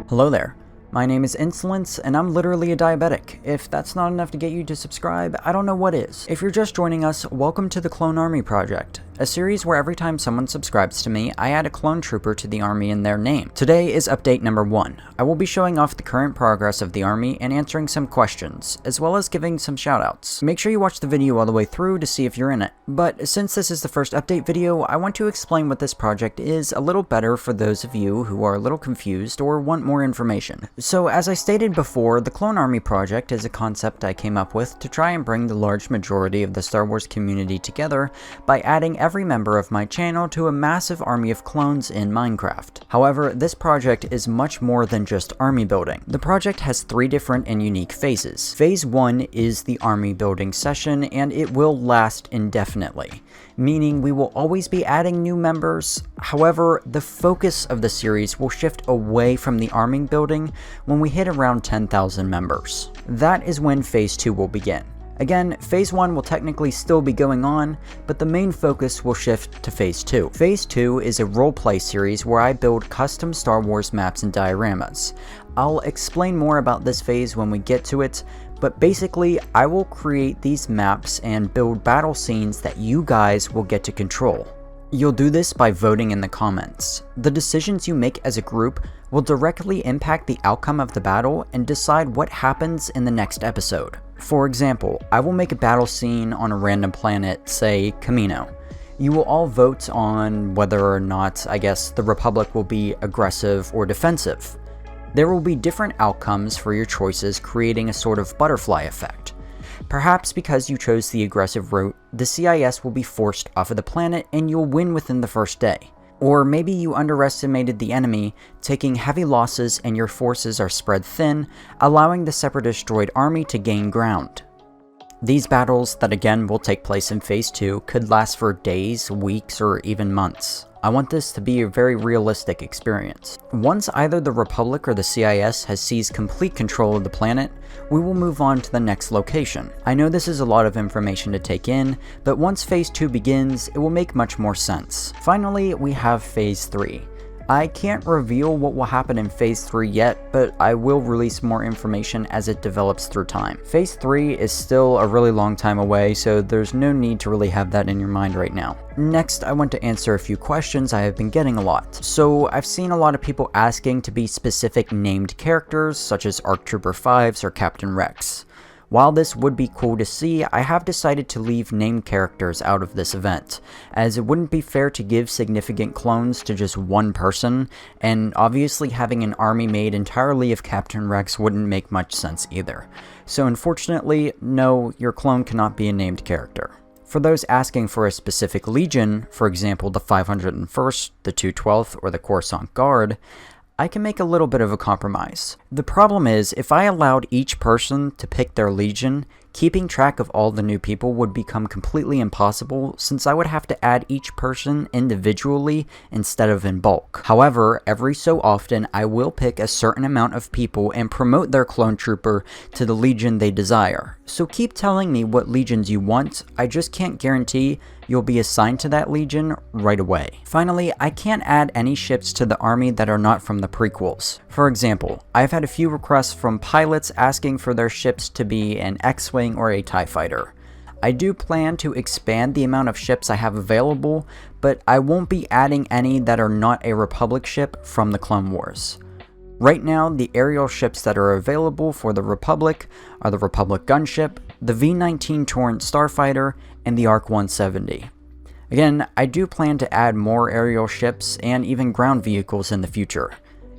Hello there. My name is Insulince, and I'm literally a diabetic. If that's not enough to get you to subscribe, I don't know what is. If you're just joining us, welcome to the Clone Army Project, a series where every time someone subscribes to me, I add a clone trooper to the army in their name. Today is update number 1. I will be showing off the current progress of the army and answering some questions, as well as giving some shoutouts. Make sure you watch the video all the way through to see if you're in it. But since this is the first update video, I want to explain what this project is a little better for those of you who are a little confused or want more information. So as I stated before, the Clone Army Project is a concept I came up with to try and bring the large majority of the Star Wars community together by adding every member of my channel to a massive army of clones in Minecraft. However, this project is much more than just army building. The project has 3 different and unique phases. Phase 1 is the army building session, and it will last indefinitely, meaning we will always be adding new members. However, the focus of the series will shift away from the army building when we hit around 10,000 members. That is when Phase 2 will begin. Again, Phase 1 will technically still be going on, but the main focus will shift to Phase 2. Phase 2 is a roleplay series where I build custom Star Wars maps and dioramas. I'll explain more about this phase when we get to it, but basically I will create these maps and build battle scenes that you guys will get to control. You'll do this by voting in the comments. The decisions you make as a group will directly impact the outcome of the battle and decide what happens in the next episode. For example, I will make a battle scene on a random planet, say Camino. You will all vote on whether or not, the Republic will be aggressive or defensive. There will be different outcomes for your choices, creating a sort of butterfly effect. Perhaps because you chose the aggressive route, the CIS will be forced off of the planet and you'll win within the first day. Or maybe you underestimated the enemy, taking heavy losses and your forces are spread thin, allowing the Separatist droid army to gain ground. These battles, that again will take place in Phase 2, could last for days, weeks, or even months. I want this to be a very realistic experience. Once either the Republic or the CIS has seized complete control of the planet, we will move on to the next location. I know this is a lot of information to take in, but once Phase 2 begins, it will make much more sense. Finally, we have Phase 3. I can't reveal what will happen in Phase 3 yet, but I will release more information as it develops through time. Phase 3 is still a really long time away, so there's no need to really have that in your mind right now. Next, I want to answer a few questions I have been getting a lot. So I've seen a lot of people asking to be specific named characters, such as ARC Trooper 5s or Captain Rex. While this would be cool to see, I have decided to leave named characters out of this event, as it wouldn't be fair to give significant clones to just one person, and obviously having an army made entirely of Captain Rex wouldn't make much sense either. So unfortunately, no, your clone cannot be a named character. For those asking for a specific legion, for example the 501st, the 212th, or the Coruscant Guard, I can make a little bit of a compromise. The problem is, if I allowed each person to pick their legion, keeping track of all the new people would become completely impossible since I would have to add each person individually instead of in bulk. However, every so often I will pick a certain amount of people and promote their clone trooper to the legion they desire. So keep telling me what legions you want, I just can't guarantee you'll be assigned to that legion right away. Finally, I can't add any ships to the army that are not from the prequels. For example, I've had a few requests from pilots asking for their ships to be an X-Wing or a TIE Fighter. I do plan to expand the amount of ships I have available, but I won't be adding any that are not a Republic ship from the Clone Wars. Right now, the aerial ships that are available for the Republic are the Republic gunship, the V-19 Torrent Starfighter, and the ARC 170. Again, I do plan to add more aerial ships and even ground vehicles in the future.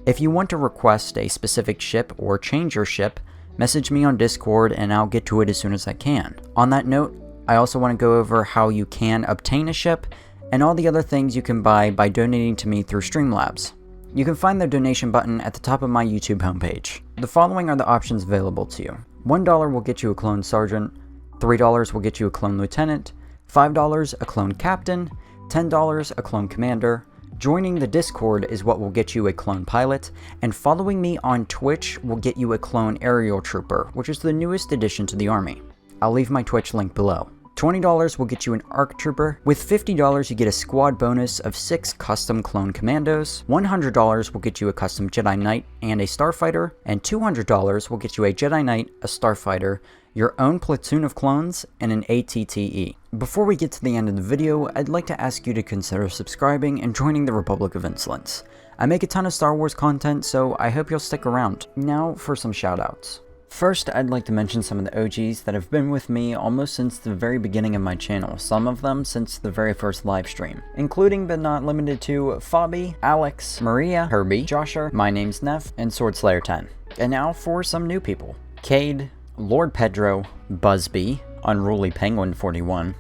If you want to request a specific ship or change your ship, message me on Discord and I'll get to it as soon as I can. On that note, I also want to go over how you can obtain a ship and all the other things you can buy by donating to me through Streamlabs. You can find the donation button at the top of my YouTube homepage. The following are the options available to you. $1 will get you a clone sergeant, $3 will get you a clone lieutenant, $5 a clone captain, $10 a clone commander. Joining the Discord is what will get you a clone pilot, and following me on Twitch will get you a clone aerial trooper, which is the newest addition to the army. I'll leave my Twitch link below. $20 will get you an ARC Trooper. With $50 you get a squad bonus of 6 custom clone commandos. $100 will get you a custom Jedi Knight and a Starfighter. And $200 will get you a Jedi Knight, a Starfighter, your own platoon of clones, and an ATTE. Before we get to the end of the video, I'd like to ask you to consider subscribing and joining the Republic of Insulince. I make a ton of Star Wars content, so I hope you'll stick around. Now for some shoutouts. First, I'd like to mention some of the OGs that have been with me almost since the very beginning of my channel, some of them since the very first live stream, including but not limited to Fabi, Alex, Maria, Herbie, Josher, My Name's Neff, and Swordslayer 10. And now for some new people. Cade, Lord Pedro, Busby, Unruly Penguin 41,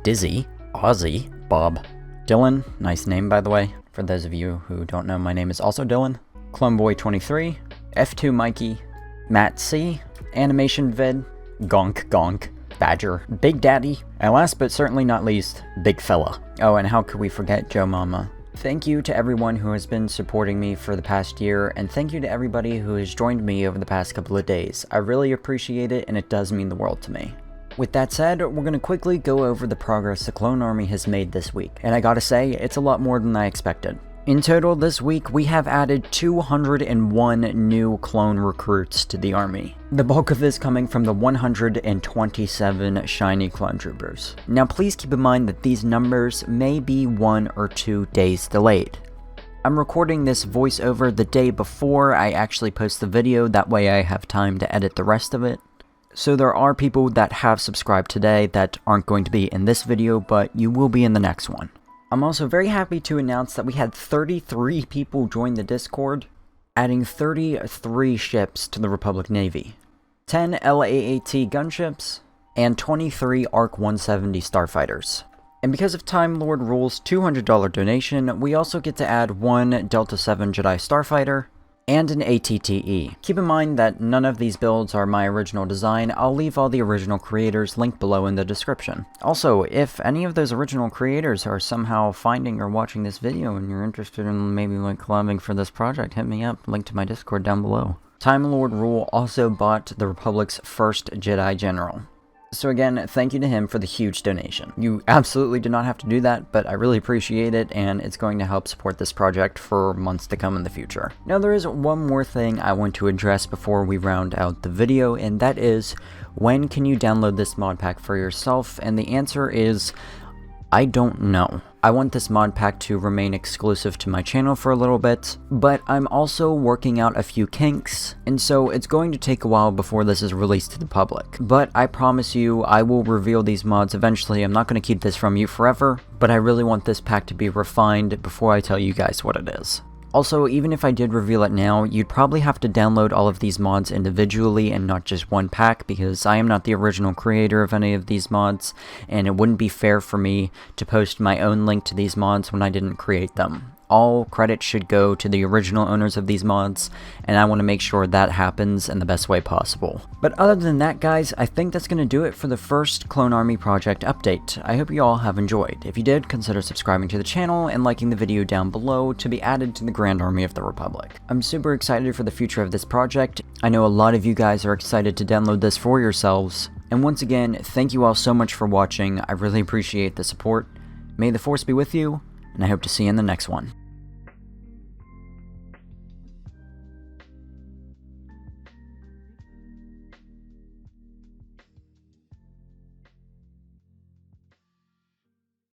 Dizzy, Ozzy, Bob, Dylan, nice name by the way, for those of you who don't know, my name is also Dylan, Cloneboy23, F2 Mikey, Matt C, Animation Vid, Gonk Gonk, Badger, Big Daddy, and last but certainly not least, Big Fella. Oh, and how could we forget Joe Mama? Thank you to everyone who has been supporting me for the past year, and thank you to everybody who has joined me over the past couple of days. I really appreciate it, and it does mean the world to me. With that said, we're going to quickly go over the progress the Clone Army has made this week, and I gotta say, it's a lot more than I expected. In total, this week, we have added 201 new clone recruits to the army. The bulk of this coming from the 127 shiny clone troopers. Now please keep in mind that these numbers may be 1 or 2 days delayed. I'm recording this voiceover the day before I actually post the video, that way I have time to edit the rest of it. So there are people that have subscribed today that aren't going to be in this video, but you will be in the next one. I'm also very happy to announce that we had 33 people join the Discord, adding 33 ships to the Republic Navy, 10 LAAT gunships, and 23 ARC 170 starfighters. And because of Time Lord Rule's $200 donation, we also get to add 1 Delta 7 Jedi Starfighter, and an ATTE. Keep in mind that none of these builds are my original design. I'll leave all the original creators linked below in the description. Also, if any of those original creators are somehow finding or watching this video and you're interested in maybe like collabing for this project, hit me up, link to my Discord down below. Time Lord Rule also bought the Republic's first Jedi General. So again, thank you to him for the huge donation. You absolutely did not have to do that, but I really appreciate it, and it's going to help support this project for months to come in the future. Now there is one more thing I want to address before we round out the video, and that is, when can you download this mod pack for yourself? And the answer is, I don't know. I want this mod pack to remain exclusive to my channel for a little bit, but I'm also working out a few kinks, and so it's going to take a while before this is released to the public. But I promise you, I will reveal these mods eventually. I'm not going to keep this from you forever, but I really want this pack to be refined before I tell you guys what it is. Also, even if I did reveal it now, you'd probably have to download all of these mods individually and not just one pack, because I am not the original creator of any of these mods, and it wouldn't be fair for me to post my own link to these mods when I didn't create them. All credit should go to the original owners of these mods, and I want to make sure that happens in the best way possible. But other than that, guys, I think that's going to do it for the first Clone Army project update. I hope you all have enjoyed. If you did, consider subscribing to the channel and liking the video down below to be added to the Grand Army of the Republic. I'm super excited for the future of this project. I know a lot of you guys are excited to download this for yourselves. And once again, thank you all so much for watching. I really appreciate the support. May the Force be with you, and I hope to see you in the next one.